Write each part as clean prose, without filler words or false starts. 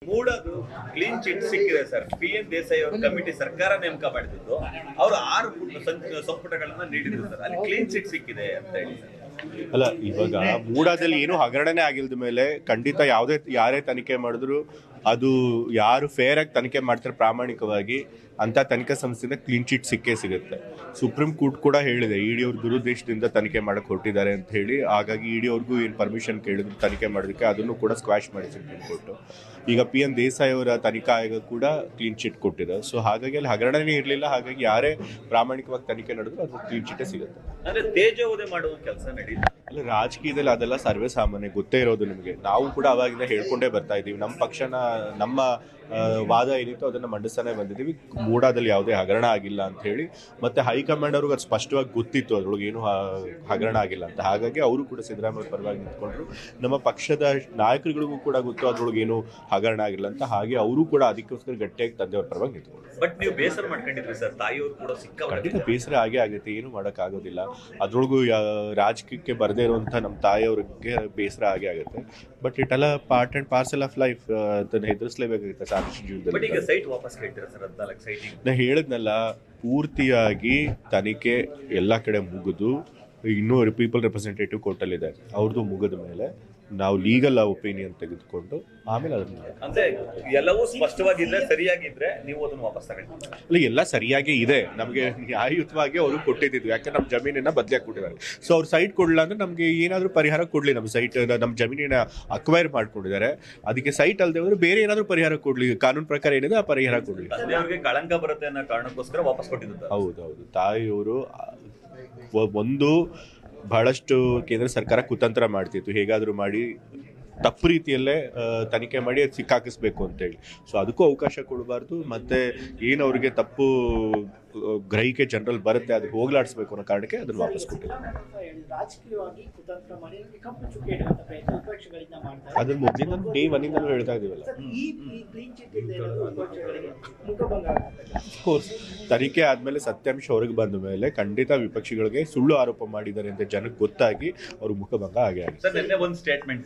ಮೂಡದು clean chit ಸಿಕ್ಕಿದೆ sir. PN Desai ಅವರು committee ಸರ್ಕಾರ ನೇಮಕ ಮಾಡಿದ್ದು, ಅವರು 6 ಸಂಪುಟಗಳನ್ನ ನೀಡಿದ್ರು ಸರ್. ಅಲ್ಲಿ ಕ್ಲೀನ್ ಚಿಟ್ ಸಿಕ್ಕಿದೆ ಅಂತ ಹೇಳಿ. ಅಲ್ಲ, ಇವಾಗ ಮೂಡಾದಲ್ಲಿ ಏನು ಹಗರಣನೆ ಆಗಿಲ್ದ ಮೇಲೆ ಖಂಡಿತ ಯಾರೇ ತನಿಖೆ ಮಾಡಿದ್ರು ಅದು ಯಾರು ಫೇರ್ ಆಗಿ ತನಿಖೆ ಮಾಡ್ತಾರೆ ಪ್ರಾಮಾಣಿಕವಾಗಿ ಅಂತ ತನಿಖಾ ಸಂಸ್ಥೆಯಿಂದ ಕ್ಲೀನ್ ಚಿಟ್ ಸಿಕ್ಕೇ ಸಿಗುತ್ತೆ. ಸುಪ್ರೀಂ ಕೋರ್ಟ್ ಕೂಡ ಹೇಳಿದೆ ಇಡಿ ಅವ್ರು ದುರುದ್ದೇಶದಿಂದ ತನಿಖೆ ಮಾಡಕ್ಕೆ ಹೊರಟಿದ್ದಾರೆ ಅಂತ ಹೇಳಿ. ಹಾಗಾಗಿ ಇಡಿ ಅವ್ರಿಗೂ ಏನು ಪರ್ಮಿಷನ್ ಕೇಳಿದ್ರು ತನಿಖೆ ಮಾಡೋದಕ್ಕೆ, ಅದನ್ನು ಕೂಡ ಸ್ಕ್ವಾಶ್ ಮಾಡಿ ಸುಪ್ರೀಂ ಕೋರ್ಟ್. ಈಗ PN ದೇಸಾಯಿ ಅವರ ತನಿಖಾ ಆಯೋಗ ಕೂಡ ಕ್ಲೀನ್ ಚಿಟ್ ಕೊಟ್ಟಿದೆ. ಸೊ ಹಾಗಾಗಿ ಅಲ್ಲಿ ಹಗರಣನೇ ಇರಲಿಲ್ಲ. ಹಾಗಾಗಿ ಯಾರೇ ಪ್ರಾಮಾಣಿಕವಾಗಿ ತನಿಖೆ ನಡೆದ್ರು ಅದು ಕ್ಲೀನ್ ಚಿಟ್ಟೇ ಸಿಗುತ್ತೆ. ಅಂದ್ರೆ ತೇಜೋವಧೆ ಮಾಡುವ ಕೆಲಸ ನಡೀತಾ ಅಲ್ಲ, ರಾಜಕೀಯದಲ್ಲಿ ಅದೆಲ್ಲ ಸರ್ವೇ ಸಾಮಾನ್ಯ, ಗೊತ್ತೇ ಇರೋದು ನಿಮಗೆ. ನಾವು ಕೂಡ ಅವಾಗಿಂದ ಹೇಳ್ಕೊಂಡೇ ಬರ್ತಾ ಇದ್ದೀವಿ. ನಮ್ಮ ಪಕ್ಷನ ನಮ್ಮ ವಾದ ಏನಿತ್ತು ಅದನ್ನು ಮಂಡಿಸ್ತಾನೆ ಬಂದಿದ್ದೀವಿ. ಮೂಡಾದಲ್ಲಿ ಯಾವುದೇ ಹಗರಣ ಆಗಿಲ್ಲ ಅಂತ ಹೇಳಿ. ಮತ್ತೆ ಹೈಕಮಾಂಡ್ ಅವ್ರಿಗೆ ಅದು ಸ್ಪಷ್ಟವಾಗಿ ಗೊತ್ತಿತ್ತು ಅದ್ರೊಳಗೆ ಏನು ಹಗರಣ ಆಗಿಲ್ಲ ಅಂತ. ಹಾಗಾಗಿ ಅವರು ಕೂಡ ಸಿದ್ದರಾಮಯ್ಯ ಪರವಾಗಿ ನಿಂತ್ಕೊಂಡ್ರು. ನಮ್ಮ ಪಕ್ಷದ ನಾಯಕರುಗಳಿಗೂ ಕೂಡ ಗೊತ್ತು ಅದ್ರೊಳಗೆ ಏನು ಹಗರಣ ಆಗಿಲ್ಲ ಅಂತ. ಹಾಗೆ ಅವರು ಕೂಡ ಅದಕ್ಕೋಸ್ಕರ ಗಟ್ಟಿಯಾಗಿ ತಂದೆಯವ್ರ ಪರವಾಗಿ ನಿಂತ್ಕೊಂಡ್ರು. ಬಟ್ ನೀವು ಬೇಸರ ಮಾಡ್ಕೊಂಡಿದ್ರಿ ಸರ್, ತಾಯಿಯವರು ಕೂಡ ಖಂಡಿತ ಬೇಸರ ಆಗೇ ಆಗುತ್ತೆ, ಏನು ಮಾಡೋಕ್ಕಾಗೋದಿಲ್ಲ. ಅದ್ರೊಳಗೂ ರಾಜಕೀಯಕ್ಕೆ ಬರದೇ ಇರುವಂಥ ನಮ್ಮ ತಾಯಿಯವ್ರಿಗೆ ಬೇಸರ ಆಗೇ ಆಗುತ್ತೆ. But it's all part and parcel of life, ಅದನ್ನು ಎದುರಿಸಲೇಬೇಕಾಗುತ್ತೆ ಸಾಕಷ್ಟು ಜೀವನದಲ್ಲಿ. ನಾ ಹೇಳಿದ್ನಲ್ಲ, ಪೂರ್ತಿಯಾಗಿ ತನಿಖೆ ಎಲ್ಲ ಕಡೆ ಮುಗಿದು ಇನ್ನೂ ಪೀಪಲ್ ರೆಪ್ರೆಸೆಂಟೇಟಿವ್ ಕೋರ್ಟಲ್ಲಿದೆ, ಅವ್ರದ್ದು ಮುಗಿದ ಮೇಲೆ ನಾವು ಲೀಗಲ್ ಒಪಿನಿಯನ್ ತೆಗೆದುಕೊಂಡು ಆಮೇಲೆ ಅದನ್ನ ಅಂದ್ರೆ ಎಲ್ಲವೂ ಸ್ಪಷ್ಟವಾಗಿದ್ರೆ ಸರಿಯಾಗಿದ್ರೆ ನೀವು ಅದನ್ನು ವಾಪಸ್ ತಗೊಂಡು. ಅಲ್ಲಿ ಎಲ್ಲ ಸರಿಯಾಗಿ ಇದೆ, ನಮಗೆ ನ್ಯಾಯಯುತವಾಗಿ ಅವರು ಕೊಟ್ಟಿದ್ದು. ಯಾಕೆ ನಮ್ಮ ಜಮೀನನ್ನ ಬದಲಾಗಿ ಕೊಟ್ಟಿದ್ದಾರೆ. ಸೊ ಅವ್ರು ಸೈಟ್ ಕೊಡಲಿಲ್ಲ ಅಂದ್ರೆ ನಮಗೆ ಏನಾದರೂ ಪರಿಹಾರ ಕೊಡಲಿ. ನಮ್ಮ ಸೈಟ್, ನಮ್ಮ ಜಮೀನಿನ ಅಕ್ವೈರ್ ಮಾಡ್ಕೊಂಡಿದ್ದಾರೆ, ಅದಕ್ಕೆ ಸೈಟ್ ಅಲ್ಲದೆ ಹೋದ್ರೆ ಬೇರೆ ಏನಾದರೂ ಪರಿಹಾರ ಕೊಡಲಿ, ಕಾನೂನು ಪ್ರಕಾರ ಏನಿದೆ ಆ ಪರಿಹಾರ ಕೊಡಲಿ. ಅವ್ರಿಗೆ ಕಳಂಕ ಬರುತ್ತೆ ಅನ್ನೋ ಕಾರಣಕ್ಕೋಸ್ಕರ ವಾಪಸ್ ಕೊಟ್ಟಿದ್ದು. ಹೌದೌದು, ತಾಯಿಯವರು ಒಂದು ಬಹಳಷ್ಟು ಕೇಂದ್ರ ಸರ್ಕಾರ ಕುತಂತ್ರ ಮಾಡ್ತಿತ್ತು, ಹೇಗಾದರೂ ಮಾಡಿ ತಪ್ಪು ರೀತಿಯಲ್ಲೇ ತನಿಖೆ ಮಾಡಿ ಅದು ಸಿಕ್ಕಾಕಿಸ್ಬೇಕು ಅಂತೇಳಿ. ಸೊ ಅದಕ್ಕೂ ಅವಕಾಶ ಕೊಡಬಾರ್ದು. ಮತ್ತೆ ಏನು ಅವ್ರಿಗೆ ತಪ್ಪು ಗ್ರಹಿಕೆ ಜನರಲ್ ಬರುತ್ತೆ ಅದಕ್ಕೆ ಹೋಗ್ಲಾಡಿಸ್ಬೇಕು ಅನ್ನೋ ಕಾರಣಕ್ಕೆ ಅದನ್ನು ವಾಪಸ್ ಕೊಟ್ಟಿದ್ದಾರೆ. ಅದ್ರ ಮೊದಲಿಂದ ಡೇ ಒನ್ನಿಂದಲೂ ಹೇಳ್ತಾ ಇದೀವಲ್ಲ. ಕೋರ್ಸ್ ತನಿಖೆ ಆದ್ಮೇಲೆ ಸತ್ಯಾಂಶ ಹೊರಗೆ ಬಂದ ಮೇಲೆ ಖಂಡಿತ ವಿಪಕ್ಷಗಳಿಗೆ ಸುಳ್ಳು ಆರೋಪ ಮಾಡಿದ್ದಾರೆ ಅಂತ ಜನಕ್ಕೆ ಗೊತ್ತಾಗಿ ಅವ್ರ ಮುಖಭಂಗ ಆಗೇ ಆಗಿದೆ. ಸರ್, ನಿನ್ನೆ ಒಂದು ಸ್ಟೇಟ್ಮೆಂಟ್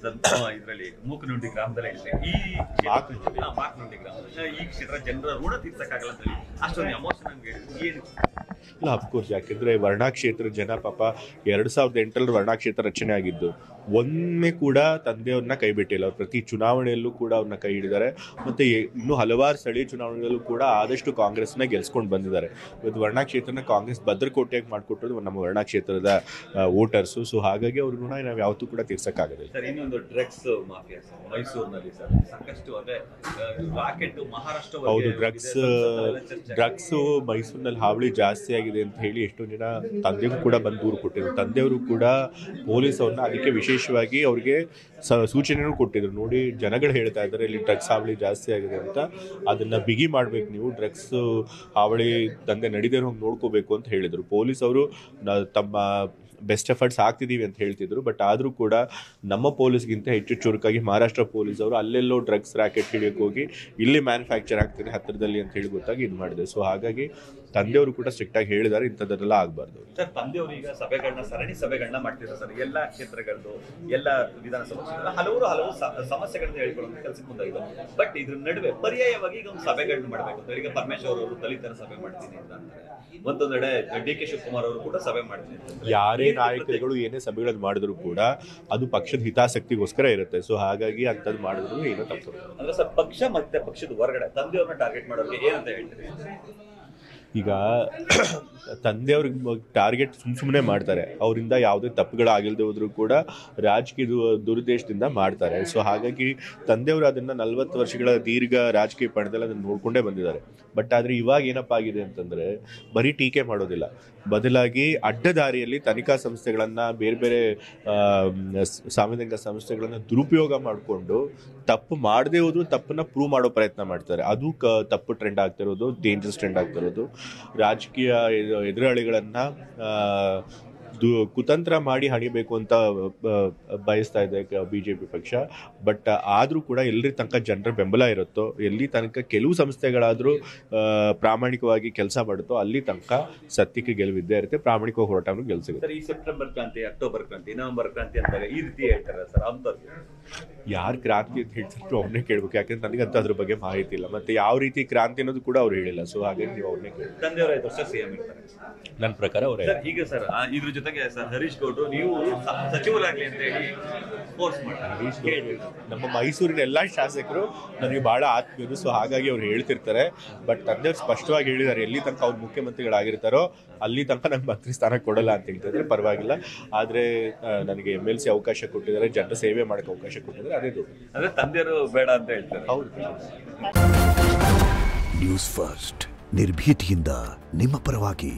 ಇದರಲ್ಲಿ ಮೂಕನುಂಡಿ ಗ್ರಾಮದಲ್ಲಿ ಈ ಕ್ಷೇತ್ರ ಜನರ ಋಣ ತೀರ್ಸಕ್ಕಾಗಲ್ಲ ಅಂತ ಹೇಳಿ ಅಷ್ಟೊಂದು ಎಮೋಷನ್ ಏನು? ಇಲ್ಲ, ಅಫ್ಕೋರ್ಸ್. ಯಾಕೆಂದ್ರೆ ವರ್ಣಾ ಕ್ಷೇತ್ರ ಜನ ಪಾಪ 2008 ವರ್ಣಾ ಕ್ಷೇತ್ರ ರಚನೆ ಆಗಿದ್ದು ಒಮ್ಮೆ ಕೂಡ ತಂದೆಯವ್ರನ್ನ ಕೈ ಬಿಟ್ಟಿಲ್ಲ. ಅವ್ರು ಪ್ರತಿ ಚುನಾವಣೆಯಲ್ಲೂ ಕೂಡ ಅವ್ರನ್ನ ಕೈ ಹಿಡಿದಾರೆ. ಮತ್ತೆ ಇನ್ನೂ ಹಲವಾರು ಸ್ಥಳೀಯ ಚುನಾವಣೆಗಳಲ್ಲೂ ಕೂಡ ಆದಷ್ಟು ಕಾಂಗ್ರೆಸ್ನ ಗೆಲ್ಸ್ಕೊಂಡು ಬಂದಿದ್ದಾರೆ. ಇವತ್ತು ವರ್ಣಾ ಕ್ಷೇತ್ರನ ಕಾಂಗ್ರೆಸ್ ಭದ್ರಕೋಟೆಯಾಗಿ ಮಾಡಿಕೊಟ್ಟರು ನಮ್ಮ ವರ್ಣಾ ಕ್ಷೇತ್ರದ ವೋಟರ್ಸು. ಸೊ ಹಾಗಾಗಿ ಅವ್ರ ಋಣ ನಾವು ಯಾವತ್ತೂ ಕೂಡ ತೀರ್ಸಕ್ಕಾಗೋದಿಲ್ಲ. ಸರ್, ಇನ್ನೊಂದು ಡ್ರಗ್ಸ್ ಮಾಫಿಯಾ ಸರ್ ಮೈಸೂರಿನಲ್ಲಿ ಸರ್ ಸಾಕಷ್ಟು ಅಂದ್ರೆ ರಾಕೆಟ್ ಮಹಾರಾಷ್ಟ್ರ. ಹೌದು, ಡ್ರಗ್ಸ್ ಮೈಸೂರಿನಲ್ಲಿ ಹಾವಳಿ ಜಾಸ್ತಿ ಆಗಿದೆ ಅಂತ ಹೇಳಿ ಎಷ್ಟೋ ಜನ ತಂದೆಗೂ ಕೂಡ ಬಂದು ದೂರು ಕೊಟ್ಟಿದ್ರು. ತಂದೆಯವರು ಕೂಡ ಪೊಲೀಸ್ ಅವ್ರನ್ನ ಅದಕ್ಕೆ ವಿಶೇಷವಾಗಿ ಅವ್ರಿಗೆ ಸೂಚನೆನೂ ಕೊಟ್ಟಿದ್ರು. ನೋಡಿ, ಜನಗಳು ಹೇಳ್ತಾ ಇದ್ದಾರೆ ಇಲ್ಲಿ ಡ್ರಗ್ಸ್ ಹಾವಳಿ ಜಾಸ್ತಿ ಆಗಿದೆ ಅಂತ, ಅದನ್ನ ಬಿಗಿ ಮಾಡ್ಬೇಕು, ನೀವು ಡ್ರಗ್ಸ್ ಹಾವಳಿ ದಂಧೆ ನಡೀದೇ ಹೋಗಿ ನೋಡ್ಕೋಬೇಕು ಅಂತ ಹೇಳಿದ್ರು. ಪೊಲೀಸ್ ಅವರು ತಮ್ಮ ಬೆಸ್ಟ್ ಎಫರ್ಟ್ಸ್ ಹಾಕ್ತಿದ್ದೀವಿ ಅಂತ ಹೇಳ್ತಿದ್ರು. ಬಟ್ ಆದರೂ ಕೂಡ ನಮ್ಮ ಪೊಲೀಸ್ಗಿಂತ ಹೆಚ್ಚು ಚುರುಕಾಗಿ ಮಹಾರಾಷ್ಟ್ರ ಪೊಲೀಸ್ ಅವರು ಅಲ್ಲೆಲ್ಲೋ ಡ್ರಗ್ಸ್ ರ್ಯಾಕೆಟ್ ಹಿಡಿಯೋಕೆ ಹೋಗಿ ಇಲ್ಲಿ ಮ್ಯಾನುಫ್ಯಾಕ್ಚರ್ ಆಗ್ತಿದೆ ಹತ್ತಿರದಲ್ಲಿ ಅಂತ ಹೇಳಿ ಗೊತ್ತಾಗಿ ಇದು ಮಾಡಿದೆ. ಸೊ ಹಾಗಾಗಿ ತಂದೆಯವರು ಕೂಡ ಸ್ಟ್ರಿಕ್ಟ್ ಆಗಿ ಹೇಳಿದ್ದಾರೆ ಇಂಥದ್ದೆಲ್ಲ ಆಗಬಾರ್ದು. ಸರ್, ತಂದೆಯವರು ಈಗ ಸಭೆಗಳನ್ನ ಸರಣಿ ಸಭೆಗಳನ್ನ ಮಾಡ್ತಿದ್ದಾರೆ ಸರ್. ಎಲ್ಲ ಕ್ಷೇತ್ರಗಳದ್ದು, ಎಲ್ಲ ವಿಧಾನಸಭಾ ಕ್ಷೇತ್ರ ಹಲವು ಸಮಸ್ಯೆಗಳನ್ನ ಹೇಳ್ಕೊಳ್ಳೋ ಕೆಲಸಕ್ಕೆ ಮುಂದಾಗಿದೆ. ಬಟ್ ಇದ್ರ ನಡುವೆ ಪರ್ಯಾಯವಾಗಿ ಈಗ ಒಂದು ಸಭೆಗಳನ್ನ ಮಾಡಬೇಕು ಅಂತ. ಈಗ ಪರಮೇಶ್ವರ್ ಅವರು ದಲಿತರ ಸಭೆ ಮಾಡ್ತೀನಿ ಅಂತ ಅಂತಾರೆ. ಮತ್ತೊಂದೆಡೆ DK ಶಿವಕುಮಾರ್ ಅವರು ಕೂಡ ಸಭೆ ಮಾಡ್ತೀನಿ ಅಂತ. ಯಾರೇ ನಾಯಕರುಗಳು ಏನೇ ಸಭೆಗಳನ್ನು ಮಾಡಿದ್ರು ಕೂಡ ಅದು ಪಕ್ಷದ ಹಿತಾಸಕ್ತಿಗೋಸ್ಕರ ಇರುತ್ತೆ. ಸೊ ಹಾಗಾಗಿ ಅಂಥದ್ದು ಮಾಡಿದ್ರು ಏನೋ ತಪ್ಪು. ಅಂದ್ರೆ ಸರ್, ಪಕ್ಷ ಮತ್ತೆ ಪಕ್ಷದ ಹೊರಗಡೆ ತಂದೆಯವ್ರನ್ನ ಟಾರ್ಗೆಟ್ ಮಾಡೋರಿಗೆ ಏನಂತ ಹೇಳ್ತೀರಿ? ಈಗ ತಂದೆಯವ್ರಿಗೆ ಟಾರ್ಗೆಟ್ ಸುಮ್ಮನೆ ಮಾಡ್ತಾರೆ, ಅವರಿಂದ ಯಾವುದೇ ತಪ್ಪುಗಳಾಗಿಲ್ಲದೆ ಹೋದ್ರೂ ಕೂಡ ರಾಜಕೀಯ ದುರುದ್ದೇಶದಿಂದ ಮಾಡ್ತಾರೆ. ಸೊ ಹಾಗಾಗಿ ತಂದೆಯವರು ಅದನ್ನು 40 ವರ್ಷಗಳ ದೀರ್ಘ ರಾಜಕೀಯ ಪಣದಲ್ಲಿ ಅದನ್ನು ನೋಡ್ಕೊಂಡೇ ಬಂದಿದ್ದಾರೆ. ಬಟ್ ಆದರೆ ಇವಾಗ ಏನಪ್ಪ ಆಗಿದೆ ಅಂತಂದರೆ ಬರೀ ಟೀಕೆ ಮಾಡೋದಿಲ್ಲ, ಬದಲಾಗಿ ಅಡ್ಡದಾರಿಯಲ್ಲಿ ತನಿಖಾ ಸಂಸ್ಥೆಗಳನ್ನು, ಬೇರೆ ಬೇರೆ ಸಾಂವಿಧಾನಿಕ ಸಂಸ್ಥೆಗಳನ್ನು ದುರುಪಯೋಗ ಮಾಡಿಕೊಂಡು ತಪ್ಪು ಮಾಡದೇ ಹೋದ್ರು ತಪ್ಪನ್ನು ಪ್ರೂವ್ ಮಾಡೋ ಪ್ರಯತ್ನ ಮಾಡ್ತಾರೆ. ಅದು ತಪ್ಪು ಟ್ರೆಂಡ್ ಆಗ್ತಿರೋದು, ಡೇಂಜರಸ್ ಟ್ರೆಂಡ್ ಆಗ್ತಿರೋದು. ರಾಜಕೀಯ ಎದುರಾಳಿಗಳನ್ನು ಕುತಂತ್ರ ಮಾಡಿ ಹಣಿಬೇಕು ಅಂತ ಬಯಸ್ತಾ ಇದೆ BJP ಪಕ್ಷ. ಬಟ್ ಆದರೂ ಕೂಡ ಎಲ್ಲಿ ತನಕ ಜನರ ಬೆಂಬಲ ಇರುತ್ತೋ, ಎಲ್ಲಿ ತನಕ ಕೆಲವು ಸಂಸ್ಥೆಗಳಾದರೂ ಪ್ರಾಮಾಣಿಕವಾಗಿ ಕೆಲಸ ಮಾಡುತ್ತೋ ಅಲ್ಲಿ ತನಕ ಸತ್ಯಕ್ಕೆ ಗೆಲುವಿದ್ದೇ ಇರುತ್ತೆ. ಪ್ರಾಮಾಣಿಕವಾಗಿ ಹೋರಾಟವನ್ನು ಗೆಲ್ಲಿಸಿರುತ್ತೆ. ಈ ಸೆಪ್ಟೆಂಬರ್ ಕ್ರಾಂತಿ, ಅಕ್ಟೋಬರ್ ಕ್ರಾಂತಿ, ನವೆಂಬರ್ ಕ್ರಾಂತಿ ಅಂದಾಗ ಈ ರೀತಿ ಹೇಳ್ತಾರೆ ಸರ್. ಅಂತದ್ದು ಯಾರು ಕ್ರಾಂತಿ ಅಂತ ಹೇಳ್ತಾರೆ ಅವ್ರನ್ನೇ ಕೇಳಬೇಕು, ಯಾಕಂದ್ರೆ ನನಗಂತೂ ಅದ್ರ ಬಗ್ಗೆ ಮಾಹಿತಿ ಇಲ್ಲ. ಮತ್ತೆ ಯಾವ ರೀತಿ ಕ್ರಾಂತಿ ಅನ್ನೋದು ಕೂಡ ಅವ್ರು ಹೇಳಿಲ್ಲ. ಸೊ ಹಾಗಾಗಿ ನೀವು ಅವ್ರನ್ನೇ ಕೇಳಿ. ತಂದೆಯವರು 5 ವರ್ಷ CM ಇರ್ತಾರೆ ನನ್ನ ಪ್ರಕಾರ ಅವರೇ. ಈಗ ಸರ್ ಇದ್ರ ಜೊತೆಗೆ ಸರ್ ಹರೀಶ್ ಗೌಡ್ರು ನೀವು ಸಚಿವರಾಗ್ಲಿ ಅಂತ ಹೇಳಿ ಫೋರ್ಸ್ ಮಾಡ್ತಾರೆ. ನಮ್ಮ ಮೈಸೂರಿನ ಎಲ್ಲಾ ಶಾಸಕರು ನನಗೆ ಬಹಳ ಆತ್ಮೀಯರು. ಸೊ ಹಾಗಾಗಿ ಅವ್ರು ಹೇಳ್ತಿರ್ತಾರೆ. ಬಟ್ ತಂದೆಯವ್ರು ಸ್ಪಷ್ಟವಾಗಿ ಹೇಳಿದ್ದಾರೆ, ಎಲ್ಲಿ ತನಕ ಅವ್ರು ಮುಖ್ಯಮಂತ್ರಿಗಳಾಗಿರ್ತಾರೋ ಅಲ್ಲಿ ತನಕ ನಂಗೆ ಮಂತ್ರಿ ಸ್ಥಾನ ಕೊಡಲ್ಲ ಅಂತ ಹೇಳ್ತಿದ್ರೆ ಪರವಾಗಿಲ್ಲ. ಆದ್ರೆ ನನಗೆ MLC ಅವಕಾಶ ಕೊಟ್ಟಿದ್ದಾರೆ, ಜನರ ಸೇವೆ ಮಾಡಕ್ಕೆ ಅವಕಾಶ ಕೊಟ್ಟಿದ್ದಾರೆ, ಅದೇ ದೊಡ್ಡ. ಅಂದ್ರೆ ತಂದೆಯವರು ಬೇಡ ಅಂತ ಹೇಳ್ತಾರೆ. ಹೌದು. ನ್ಯೂಸ್ ಫಸ್ಟ್ ನಿರ್ಭೀತಿಯಿಂದ ನಿಮ್ಮ ಪರವಾಗಿ.